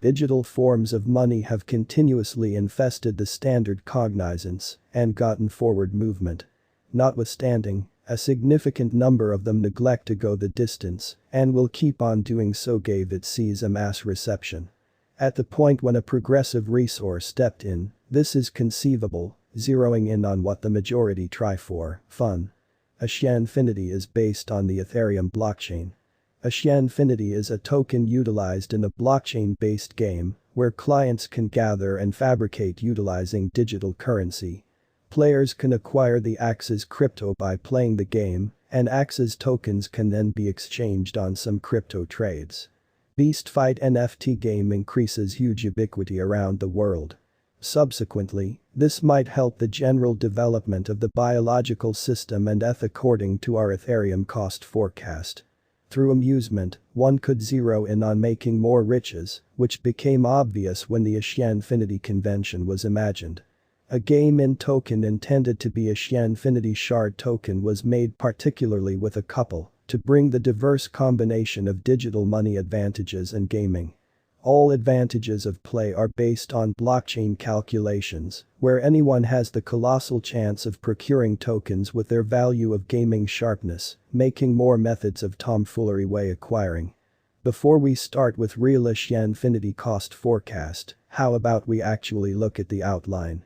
Digital forms of money have continuously infested the standard cognizance and gotten forward movement. Notwithstanding, a significant number of them neglect to go the distance and will keep on doing so gave it sees a mass reception. At the point when a progressive resource stepped in, this is conceivable, zeroing in on what the majority try for, fun. Axie Infinity is based on the Ethereum blockchain. Axie Infinity is a token utilized in a blockchain-based game where clients can gather and fabricate utilizing digital currency. Players can acquire the Axie's crypto by playing the game, and Axie's tokens can then be exchanged on some crypto trades. Beast Fight NFT game increases huge ubiquity around the world. Subsequently, this might help the general development of the biological system and ETH according to our Ethereum cost forecast. Through amusement, one could zero in on making more riches, which became obvious when the Axie Infinity convention was imagined. A game-in token intended to be Axie Infinity shard token was made particularly with a couple to bring the diverse combination of digital money advantages and gaming. All advantages of play are based on blockchain calculations, where anyone has the colossal chance of procuring tokens with their value of gaming sharpness, making more methods of tomfoolery way acquiring. Before we start with real Axie Infinity cost forecast, how about we actually look at the outline?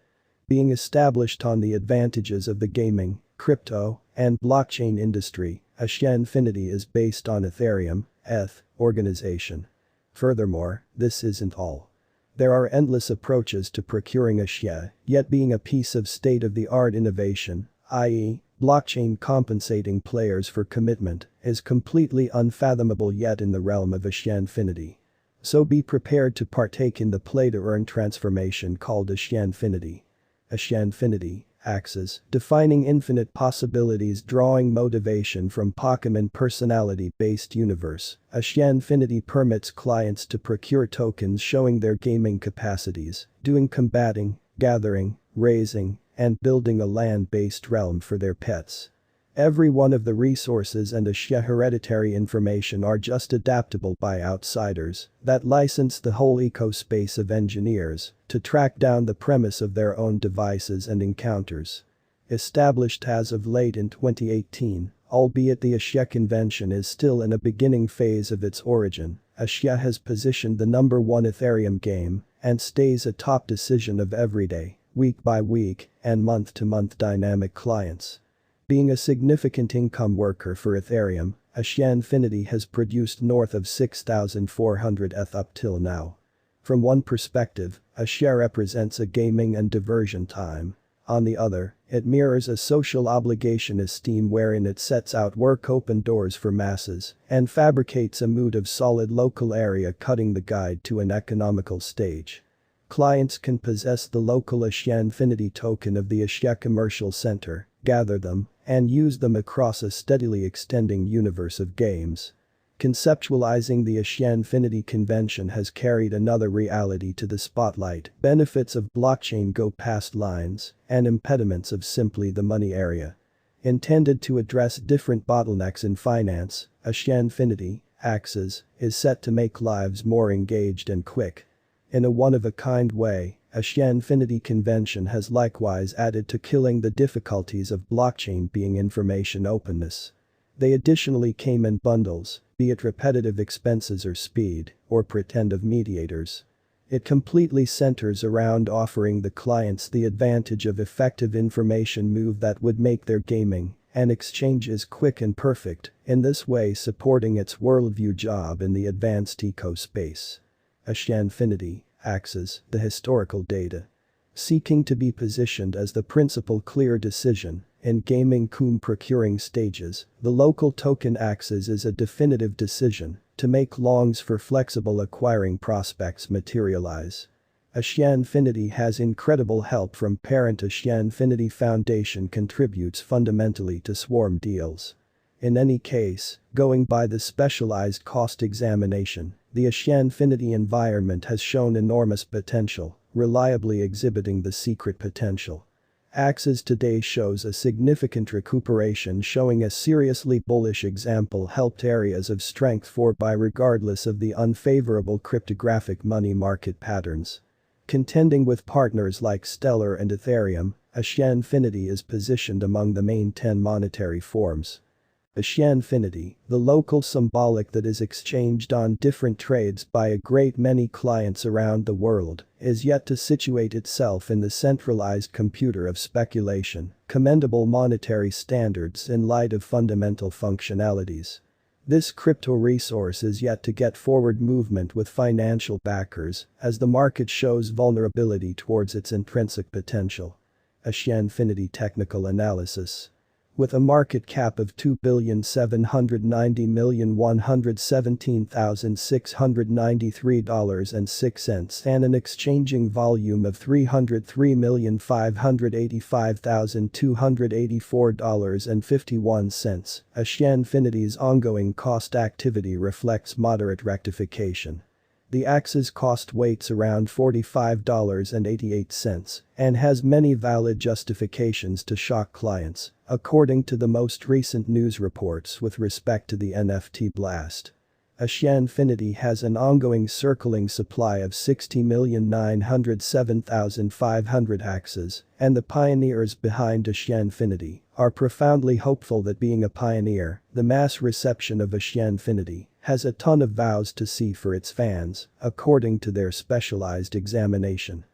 Being established on the advantages of the gaming, crypto, and blockchain industry, Axie Infinity is based on Ethereum, ETH, organization. Furthermore, this isn't all. There are endless approaches to procuring Axie, yet being a piece of state-of-the-art innovation, i.e., blockchain compensating players for commitment, is completely unfathomable yet in the realm of Axie Infinity. So be prepared to partake in the play-to-earn transformation called Axie Infinity. Axie Infinity, Axes, defining infinite possibilities drawing motivation from Pokemon personality-based universe. Axie Infinity permits clients to procure tokens showing their gaming capacities, doing combating, gathering, raising, and building a land-based realm for their pets. Every one of the resources and Axie hereditary information are just adaptable by outsiders that license the whole ecospace of engineers to track down the premise of their own devices and encounters. Established as of late in 2018, albeit the Axie convention is still in a beginning phase of its origin, Axie has positioned the #1 Ethereum game and stays a top decision of everyday, week-by-week, and month-to-month dynamic clients. Being a significant income worker for Ethereum, Axie Infinity has produced north of 6,400 ETH up till now. From one perspective, Axie represents a gaming and diversion time. On the other, it mirrors a social obligation esteem wherein it sets out work open doors for masses and fabricates a mood of solid local area cutting the guide to an economical stage. Clients can possess the local Axie Infinity token of the Axie Commercial Center, gather them, and use them across a steadily extending universe of games. Conceptualizing the Axie Infinity convention has carried another reality to the spotlight. Benefits of blockchain go past lines and impediments of simply the money area. Intended to address different bottlenecks in finance, Axie Infinity, Axes, is set to make lives more engaged and quick. In a one-of-a-kind way, Axie Infinity convention has likewise added to killing the difficulties of blockchain being information openness. They additionally came in bundles, be it repetitive expenses or speed, or pretend of mediators. It completely centers around offering the clients the advantage of effective information move that would make their gaming and exchanges quick and perfect, in this way supporting its worldview job in the advanced eco-space. Axie Infinity, Axes, the historical data. Seeking to be positioned as the principal clear decision in gaming coin procuring stages, the local token Axes is a definitive decision to make longs for flexible acquiring prospects materialize. Axie Infinity has incredible help from parent Axie Infinity Foundation contributes fundamentally to swarm deals. In any case, going by the specialized cost examination, the Axie Infinity environment has shown enormous potential, reliably exhibiting the secret potential. Axie today shows a significant recuperation, showing a seriously bullish example helped areas of strength for buy regardless of the unfavorable cryptographic money market patterns. Contending with partners like Stellar and Ethereum, Axie Infinity is positioned among the main 10 monetary forms. Axie Infinity, the local symbolic that is exchanged on different trades by a great many clients around the world, is yet to situate itself in the centralized computer of speculation, commendable monetary standards in light of fundamental functionalities. This crypto resource is yet to get forward movement with financial backers, as the market shows vulnerability towards its intrinsic potential. Axie Infinity Technical Analysis. With a market cap of $2,790,117,693.06 and an exchanging volume of $303,585,284.51, Axie Infinity's ongoing cost activity reflects moderate rectification. The Axie's cost weights around $45.88 and has many valid justifications to shock clients, according to the most recent news reports with respect to the NFT blast. Axie Infinity has an ongoing circling supply of 60,907,500 Axies, and the pioneers behind Axie Infinity are profoundly hopeful that, being a pioneer, the mass reception of Axie Infinity has a ton of vows to see for its fans, according to their specialized examination.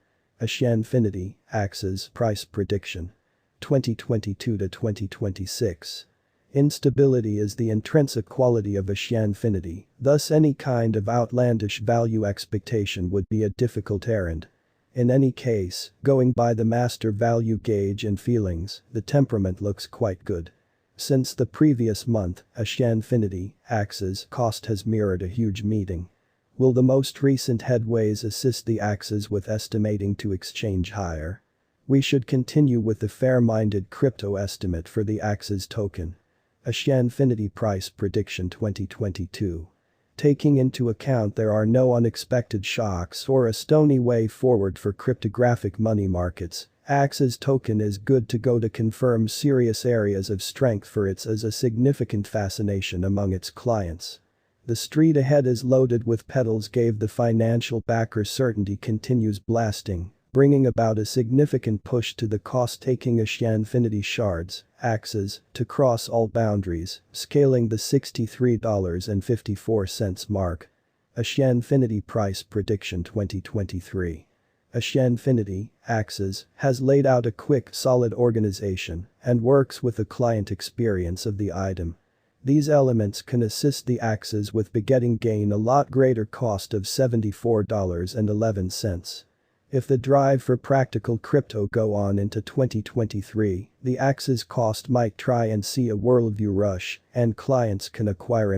Axie Infinity, Axies price prediction. 2022 to 2026. Instability is the intrinsic quality of Axie Infinity, thus any kind of outlandish value expectation would be a difficult errand. In any case, going by the master value gauge and feelings, the temperament looks quite good. Since the previous month, Axie Infinity, Axies cost has mirrored a huge meeting. Will the most recent headways assist the Axies with estimating to exchange higher? We should continue with the fair-minded crypto estimate for the Axies token. Axie Infinity price prediction 2022. Taking into account there are no unexpected shocks or a stony way forward for cryptographic money markets, Axie's token is good to go to confirm serious areas of strength for its as a significant fascination among its clients. The street ahead is loaded with pedals, gave the financial backer certainty continues blasting, bringing about a significant push to the cost-taking Axie Infinity shards, Axies, to cross all boundaries, scaling the $63.54 mark. Axie Infinity price prediction 2023. Axie Infinity, Axies, has laid out a quick, solid organization and works with the client experience of the item. These elements can assist the Axies with begetting gain a lot greater cost of $74.11. If the drive for practical crypto go on into 2023, the Axies cost might try and see a worldview rush, and clients can acquire